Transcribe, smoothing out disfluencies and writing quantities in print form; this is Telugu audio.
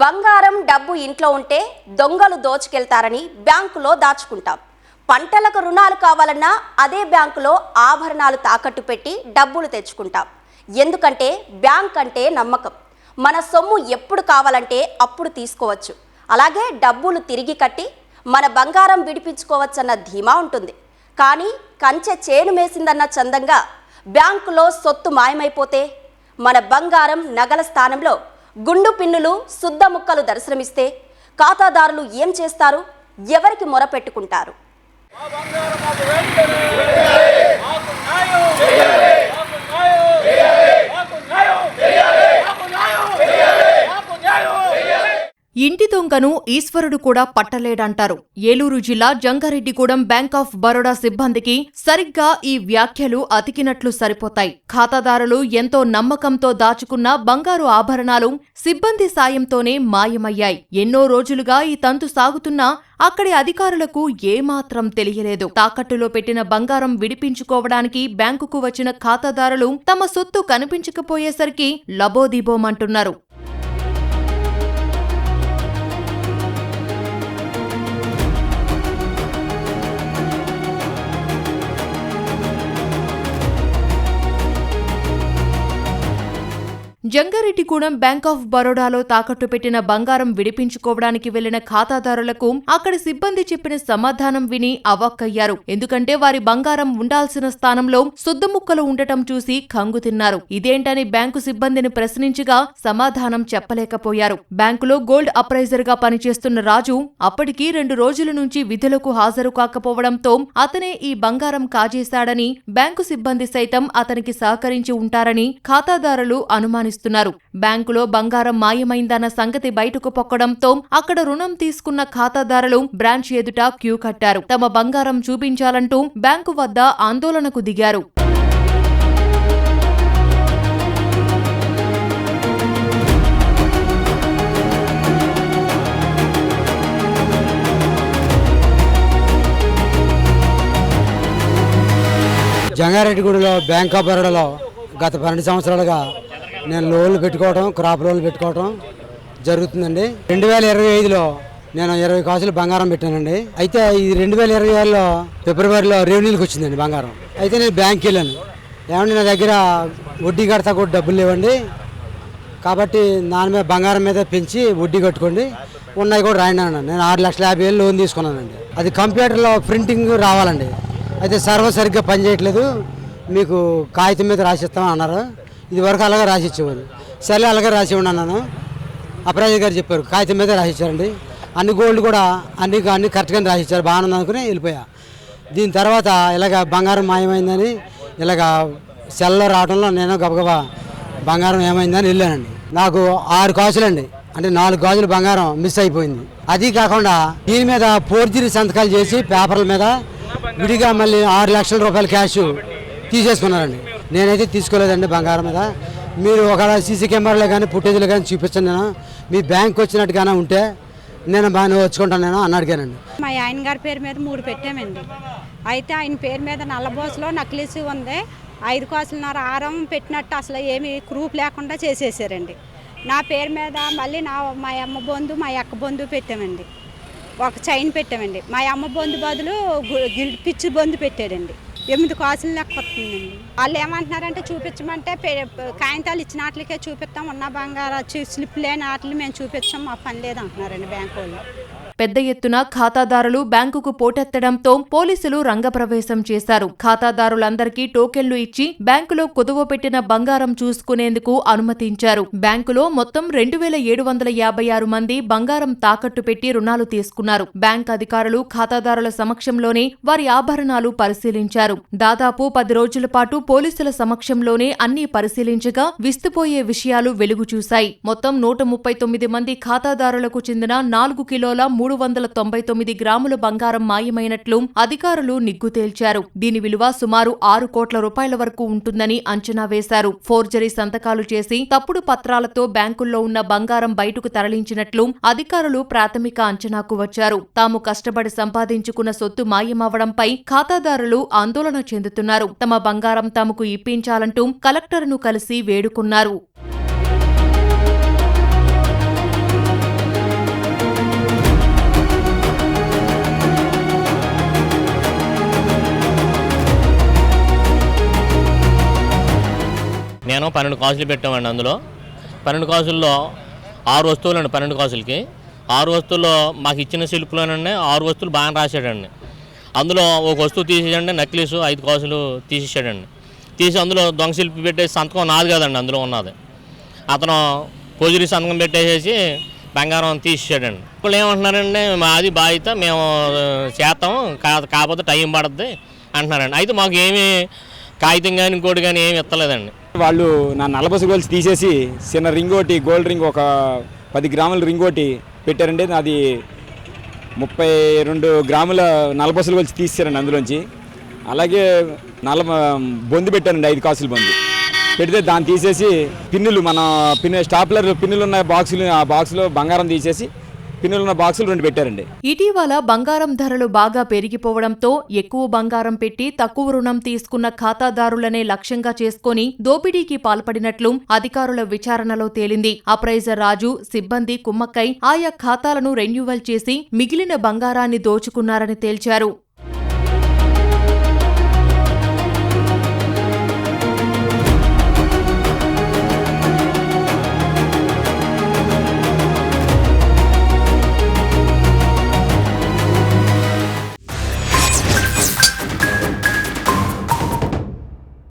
బంగారం డబ్బు ఇంట్లో ఉంటే దొంగలు దోచుకెళ్తారని బ్యాంకులో దాచుకుంటాం. పంటలకు రుణాలు కావాలన్నా అదే బ్యాంకులో ఆభరణాలు తాకట్టు పెట్టి డబ్బులు తెచ్చుకుంటాం. ఎందుకంటే బ్యాంక్ అంటే నమ్మకం. మన సొమ్ము ఎప్పుడు కావాలంటే అప్పుడు తీసుకోవచ్చు. అలాగే డబ్బులు తిరిగి కట్టి మన బంగారం విడిపించుకోవచ్చన్న ధీమా ఉంటుంది. కానీ కంచె చేను మేసిందన్న చందంగా బ్యాంకులో సొత్తు మాయమైపోతే, మన బంగారం నగల స్థానంలో గుండు పిన్నులు శుద్ధ ముక్కలు దర్శనమిస్తే ఖాతాదారులు ఏం చేస్తారు? ఎవరికి మొరపెట్టుకుంటారు? ఇంటి దొంగను ఈశ్వరుడు కూడా పట్టలేడంటారు. ఏలూరు జిల్లా జంగారెడ్డిగూడెం బ్యాంక్ ఆఫ్ బరోడా సిబ్బందికి సరిగ్గా ఈ వ్యాఖ్యలు అతికినట్లు సరిపోతాయి. ఖాతాదారులు ఎంతో నమ్మకంతో దాచుకున్న బంగారు ఆభరణాలు సిబ్బంది సాయంతోనే మాయమయ్యాయి. ఎన్నో రోజులుగా ఈ తంతు సాగుతున్నా అక్కడి అధికారులకు ఏమాత్రం తెలియలేదు. తాకట్టులో పెట్టిన బంగారం విడిపించుకోవడానికి బ్యాంకుకు వచ్చిన ఖాతాదారులు తమ సొత్తు కనిపించకపోయేసరికి లబోదిబోమంటున్నారు. జంగారెడ్డిగూడెం బ్యాంక్ ఆఫ్ బరోడాలో తాకట్టు పెట్టిన బంగారం విడిపించుకోవడానికి వెళ్లిన ఖాతాదారులకు అక్కడి సిబ్బంది చెప్పిన సమాధానం విని అవాక్కయ్యారు. ఎందుకంటే వారి బంగారం ఉండాల్సిన స్థానంలో శుద్ధముక్కలు ఉండటం చూసి కంగుతిన్నారు. ఇదేంటని బ్యాంకు సిబ్బందిని ప్రశ్నించగా సమాధానం చెప్పలేకపోయారు. బ్యాంకులో గోల్డ్ అప్రైజర్ గా పనిచేస్తున్న రాజు అప్పటికి 2 రోజుల నుంచి విధులకు హాజరు కాకపోవడంతో అతనే ఈ బంగారం కాజేశాడని, బ్యాంకు సిబ్బంది సైతం అతనికి సహకరించి ఉంటారని ఖాతాదారులు అనుమానిస్తున్నారు. బ్యాంకులో బంగారం మాయమైందన్న సంగతి బయటకు పొక్కడంతో అక్కడ రుణం తీసుకున్న ఖాతాదారులు బ్రాంచ్ ఎదుట క్యూ కట్టారు. తమ బంగారం చూపించాలంటూ బ్యాంకు వద్ద ఆందోళనకు దిగారు. జంగారెడ్డిగూడెంలో బ్యాంక్ ఆఫ్ బరోడాలో గత 12 సంవత్సరాలుగా నేను లోన్లు పెట్టుకోవడం, క్రాప్ లోన్లు పెట్టుకోవడం జరుగుతుందండి. 2025లో నేను 20 కాసులు బంగారం పెట్టానండి. అయితే ఈ 2026లో ఫిబ్రవరిలో రెవెన్యూకి వచ్చిందండి బంగారం. అయితే నేను బ్యాంక్కి వెళ్ళాను. ఏమంటే నా దగ్గర వడ్డీ కడతా కూడా డబ్బులు లేవండి, కాబట్టి దాని మీద బంగారం మీద పెంచి వడ్డీ కట్టుకోండి, ఉన్నాయి కూడా రాయండి అన్నాను. నేను 6,50,000 లోన్ తీసుకున్నానండి. అది కంప్యూటర్లో ప్రింటింగ్ రావాలండి. అయితే సర్వర్ సరిగ్గా పనిచేయట్లేదు, మీకు కాగితం మీద రాసిస్తామని అన్నారు. ఇది వరకు అలాగే రాసిచ్చేవారు. సరే అలాగే రాసి ఉన్నాను. అప్రైజర్ గారు చెప్పారు కాగితం మీద రాసిచ్చారండి. అన్ని గోల్డ్ కూడా అన్ని కరెక్ట్గానే రాసిచ్చారు. బాగుంది అనుకుని వెళ్ళిపోయా. దీని తర్వాత ఇలాగ బంగారం మాయమైందని ఇలాగ సెల్లో రావడంలో నేను గబగబా బంగారం ఏమైందని వెళ్ళానండి. నాకు 6 కాసులండి, అంటే 4 గాజులు బంగారం మిస్ అయిపోయింది. అది కాకుండా దీని మీద ఫోర్జరీ సంతకాలు చేసి పేపర్ల మీద విడిగా మళ్ళీ 6 లక్షల రూపాయల క్యాష్ తీసేసుకున్నారండి. నేనైతే తీసుకోలేదండి బంగారం మీద. మీరు ఒక సీసీ కెమెరాలో కానీ ఫుటేజ్లో కానీ చూపించండి, నేను మీ బ్యాంక్ వచ్చినట్టుగానే ఉంటే నేను బాగానే వచ్చుకుంటాను నేను అని అడిగానండి. మా ఆయన గారి పేరు మీద 3 పెట్టామండి. అయితే ఆయన పేరు మీద నల్లబోసలో నక్లీస్ ఉంది, 5 కాసులున్నర ఆరం పెట్టినట్టు అసలు ఏమి ప్రూఫ్ లేకుండా చేసేసారండి. నా పేరు మీద మళ్ళీ మా అమ్మ బొందు మా అక్క బొందు పెట్టామండి. ఒక చైన్ పెట్టామండి. మా అమ్మ బొందు బదులు పిచ్చి బొందు పెట్టాడండి. 8 కాసులు లెక్క వస్తుందండి. వాళ్ళు ఏమంటున్నారంటే చూపించమంటే కాగితాలు ఇచ్చిన వాటికే చూపిస్తాం, ఉన్న బంగారు స్లిప్ లేని వాటిని మేము చూపించాం, మా పని లేదు అంటున్నారండి బ్యాంకు వాళ్ళు. పెద్ద ఎత్తున ఖాతాదారులు బ్యాంకుకు పోటెత్తడంతో పోలీసులు రంగప్రవేశం చేశారు. ఖాతాదారులందరికీ టోకెన్లు ఇచ్చి బ్యాంకులో కుదువ పెట్టిన బంగారం చూసుకునేందుకు అనుమతించారు. బ్యాంకులో మొత్తం 2,756 మంది బంగారం తాకట్టు పెట్టి రుణాలు తీసుకున్నారు. బ్యాంక్ అధికారులు ఖాతాదారుల సమక్షంలోనే వారి ఆభరణాలు పరిశీలించారు. దాదాపు 10 రోజుల పాటు పోలీసుల సమక్షంలోనే అన్ని పరిశీలించగా విస్తుపోయే విషయాలు వెలుగు చూశాయి. మొత్తం 139 మంది ఖాతాదారులకు చెందిన 4 కిలోల 399 గ్రాముల బంగారం మాయమైనట్లు అధికారులు నిగ్గు తేల్చారు. దీని విలువ సుమారు 6 కోట్ల రూపాయల వరకు ఉంటుందని అంచనా వేశారు. ఫోర్జరీ సంతకాలు చేసి తప్పుడు పత్రాలతో బ్యాంకుల్లో ఉన్న బంగారం బయటకు తరలించినట్లు అధికారులు ప్రాథమిక అంచనాకు వచ్చారు. తాము కష్టపడి సంపాదించుకున్న సొత్తు మాయమవడంపై ఖాతాదారులు ఆందోళన చెందుతున్నారు. తమ బంగారం తమకు ఇప్పించాలంటూ కలెక్టర్ను కలిసి వేడుకున్నారు. నేను 12 కాసులు పెట్టామండి. అందులో 12 కాసుల్లో 6 వస్తువులు అండి. 12 కాసులకి 6 వస్తువుల్లో మాకు ఇచ్చిన శిల్పులోనండి 6 వస్తువులు బాగా రాశాడండి. అందులో ఒక వస్తువు తీసేయండి, నెక్లెస్ 5 కాసులు తీసేసాడండి. తీసి అందులో దొంగ శిల్పి పెట్టేసి సంతకం నాది కదండి అందులో ఉన్నది. అతను పొజిరి సంతకం పెట్టేసేసి బంగారం తీసేసాడండి. ఇప్పుడు ఏమంటున్నారండి, మాది బాధ్యత, మేము చేస్తాం, కాకపోతే టైం పడుతుంది అంటున్నారండి. అయితే మాకు ఏమీ కాగితం కానీ ఇంకోటి కానీ ఏమి ఇస్తలేదండి. వాళ్ళు నా నలబసు గోల్స్ తీసేసి చిన్న రింగ్ ఒకటి, గోల్డ్ రింగ్ ఒక 10 గ్రాముల రింగ్ ఒకటి పెట్టారండి. అది 32 గ్రాముల నలబసులు గోల్స్ తీసారండి అందులోంచి. అలాగే బొందు పెట్టారండి, 5 కాసులు బొందు పెడితే దాన్ని తీసేసి పిన్నులు, మన స్టాప్లర్ పిన్నులు ఉన్న బాక్సులు, ఆ బాక్సులో బంగారం తీసేసి పిన్నులున్న బాక్సులు 2 పెట్టారండి. ఇటీవల బంగారం ధరలు బాగా పెరిగిపోవడంతో ఎక్కువ బంగారం పెట్టి తక్కువ రుణం తీసుకున్న ఖాతాదారులనే లక్ష్యంగా చేసుకుని దోపిడీకి పాల్పడినట్లు అధికారుల విచారణలో తేలింది. అప్రైజర్ రాజు, సిబ్బంది కుమ్మక్కై ఆయా ఖాతాలను రెన్యూవల్ చేసి మిగిలిన బంగారాన్ని దోచుకున్నారని తేల్చారు.